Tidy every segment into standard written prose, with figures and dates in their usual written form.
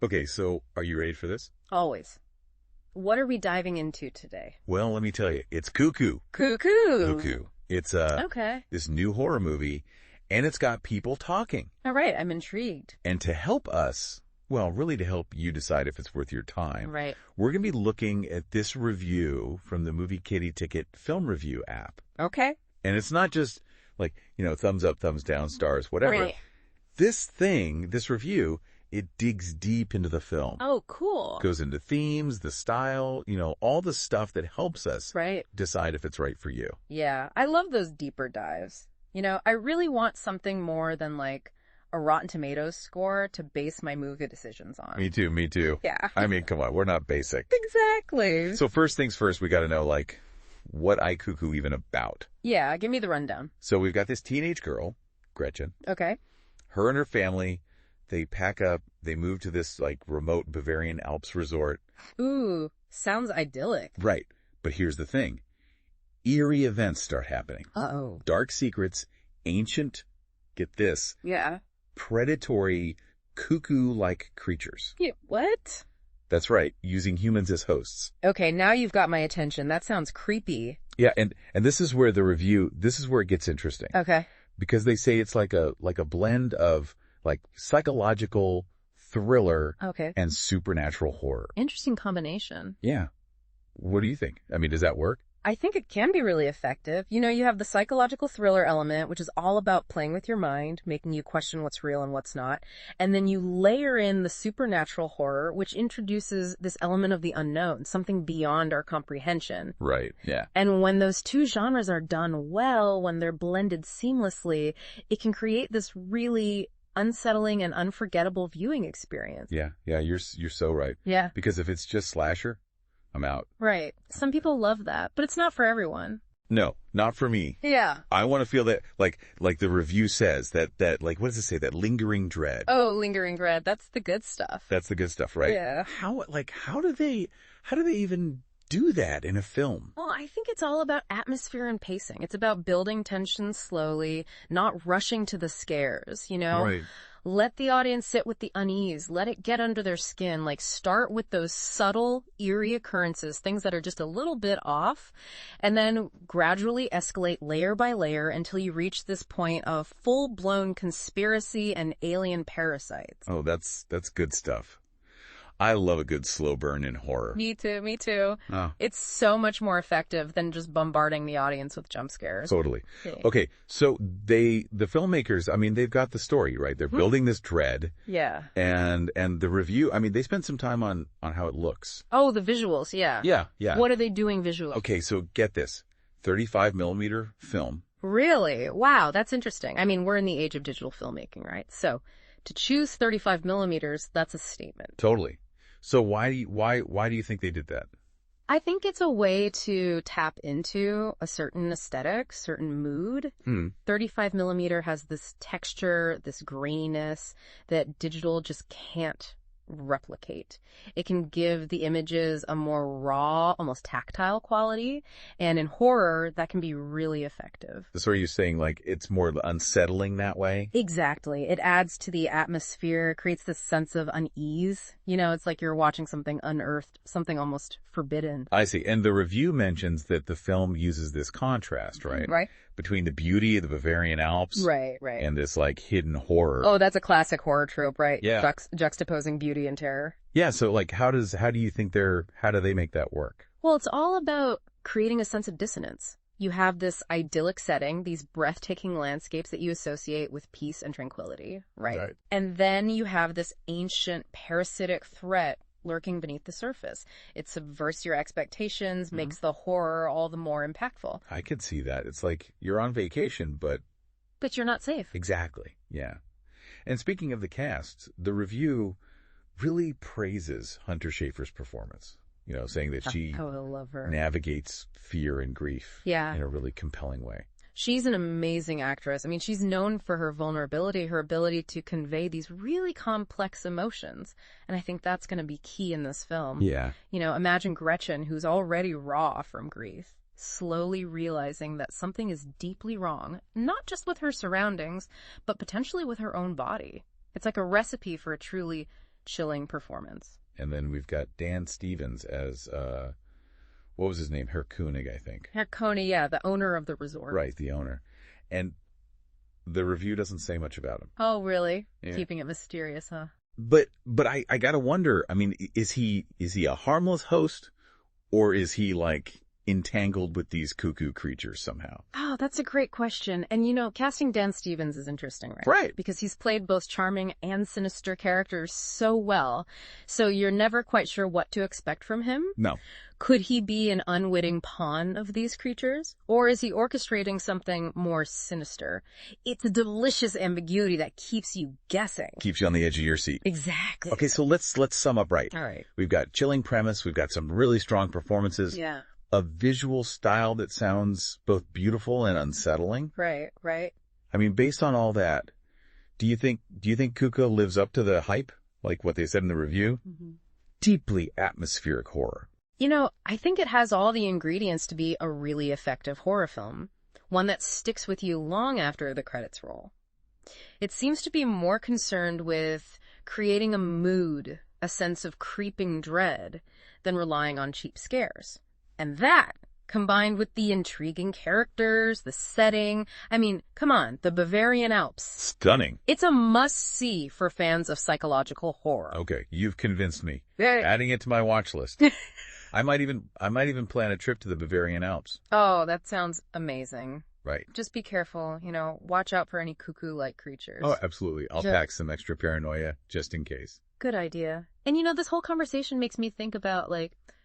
Okay, so are you ready for this? Always. What are we diving into today? Well, let me tell you, it's Cuckoo. Cuckoo. Cuckoo. It's Okay. this new horror movie, and it's got people talking. All right. I'm intrigued. And to help us, well, really to help you decide if it's worth your time, Right. we're going to be looking at this review from the Movie Kitty Ticket film review app. Okay. And it's not just like, thumbs up, thumbs down, stars, whatever. Right. This review, it digs deep into the film. Oh, cool. Goes into themes, the style, all the stuff that helps us Right. decide if it's right for you. Yeah. I love those deeper dives. I really want something more than like a Rotten Tomatoes score to base my movie decisions on. Me too. Yeah. I mean, come on, we're not basic. Exactly. So first things first, we got to know, what I Cuckoo even about. Yeah. Give me the rundown. So we've got this teenage girl, Gretchen. Okay. Her and her family, they pack up, they move to this, remote Bavarian Alps resort. Ooh. Sounds idyllic. Right. But here's the thing. Eerie events start happening. Uh-oh. Dark secrets, ancient, get this, Yeah. predatory, cuckoo-like creatures. Yeah. What? That's right, using humans as hosts. Okay, now you've got my attention. That sounds creepy. Yeah, and this is where this is where it gets interesting. Okay. Because they say it's like a blend of psychological thriller Okay. and supernatural horror. Interesting combination. Yeah. What do you think? I mean, does that work? I think it can be really effective. You have the psychological thriller element, which is all about playing with your mind, making you question what's real and what's not. And then you layer in the supernatural horror, which introduces this element of the unknown, something beyond our comprehension. Right, yeah. And when those two genres are done well, when they're blended seamlessly, it can create this really unsettling and unforgettable viewing experience. Yeah, you're so right. Yeah. Because if it's just slasher, I'm out. Right. Some people love that, but it's not for everyone. No, not for me. Yeah. I want to feel that, like the review says, that what does it say? That lingering dread. Oh, lingering dread. That's the good stuff. That's the good stuff, right? Yeah. How do they even do that in a film? Well, I think it's all about atmosphere and pacing. It's about building tension slowly, not rushing to the scares, Right. Let the audience sit with the unease. Let it get under their skin. Start with those subtle, eerie occurrences, things that are just a little bit off, and then gradually escalate layer by layer until you reach this point of full-blown conspiracy and alien parasites. Oh, that's good stuff. I love a good slow burn in horror. Me too. Oh. It's so much more effective than just bombarding the audience with jump scares. Totally. Yeah. Okay, so the filmmakers, I mean, they've got the story, right? They're building this dread. Yeah. And the review, I mean, they spent some time on how it looks. Oh, the visuals, yeah. Yeah. What are they doing visually? Okay, so get this. 35 millimeter film. Really? Wow, that's interesting. I mean, we're in the age of digital filmmaking, right? So to choose 35 millimeters, that's a statement. Totally. So why do you think they did that? I think it's a way to tap into a certain aesthetic, certain mood. 35 millimeter has this texture, this graininess that digital just can't replicate. It can give the images a more raw, almost tactile quality, and in horror, that can be really effective. So are you saying it's more unsettling that way? Exactly. It adds to the atmosphere, creates this sense of unease. It's like you're watching something unearthed, something almost forbidden. I see. And the review mentions that the film uses this contrast, right? Right. Between the beauty of the Bavarian Alps. Right. And this hidden horror. Oh, that's a classic horror trope, right? Yeah. Juxtaposing beauty and terror. Yeah. So how do you think how do they make that work? Well, it's all about creating a sense of dissonance. You have this idyllic setting, these breathtaking landscapes that you associate with peace and tranquility, right? And then you have this ancient parasitic threat lurking beneath the surface. It subverts your expectations, makes the horror all the more impactful. I could see that. It's like you're on vacation, but you're not safe. Exactly. Yeah. And speaking of the cast, the review really praises Hunter Schafer's performance. Saying that she I love her. navigates fear and grief in a really compelling way. She's an amazing actress. I mean, she's known for her vulnerability, her ability to convey these really complex emotions. And I think that's going to be key in this film. Yeah. Imagine Gretchen, who's already raw from grief, slowly realizing that something is deeply wrong, not just with her surroundings, but potentially with her own body. It's like a recipe for a truly chilling performance. And then we've got Dan Stevens as, what was his name? Herr Koenig, I think. Herr Koenig, yeah, the owner of the resort. Right, the owner. And the review doesn't say much about him. Oh, really? Yeah. Keeping it mysterious, huh? But I gotta wonder, I mean, is he a harmless host, or is he like entangled with these cuckoo creatures somehow? Oh, that's a great question. And casting Dan Stevens is interesting, right? Right. Because he's played both charming and sinister characters so well. So you're never quite sure what to expect from him. No. Could he be an unwitting pawn of these creatures? Or is he orchestrating something more sinister? It's a delicious ambiguity that keeps you guessing. Keeps you on the edge of your seat. Exactly. Okay, so let's sum up right. All right. We've got chilling premise, we've got some really strong performances. Yeah. A visual style that sounds both beautiful and unsettling. Right, right. I mean, based on all that, do you think Kuko lives up to the hype? Like what they said in the review? Mm-hmm. Deeply atmospheric horror. I think it has all the ingredients to be a really effective horror film, one that sticks with you long after the credits roll. It seems to be more concerned with creating a mood, a sense of creeping dread, than relying on cheap scares. And that, combined with the intriguing characters, the setting, I mean, come on, the Bavarian Alps. Stunning. It's a must-see for fans of psychological horror. Okay, you've convinced me. Yeah. Adding it to my watch list. I might even plan a trip to the Bavarian Alps. Oh, that sounds amazing. Right. Just be careful, watch out for any cuckoo-like creatures. Oh, absolutely. I'll pack some extra paranoia just in case. Good idea. And this whole conversation makes me think about,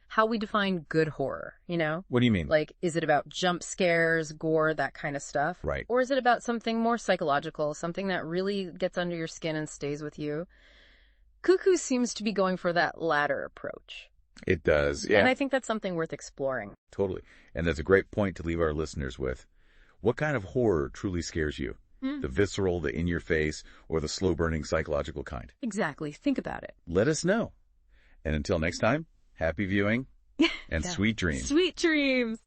how we define good horror, What do you mean? Is it about jump scares, gore, that kind of stuff? Right. Or is it about something more psychological, something that really gets under your skin and stays with you? Cuckoo seems to be going for that latter approach. It does, yeah. And I think that's something worth exploring. Totally. And that's a great point to leave our listeners with. What kind of horror truly scares you? The visceral, the in-your-face, or the slow-burning psychological kind? Exactly. Think about it. Let us know. And until next time, happy viewing and sweet dreams. Sweet dreams.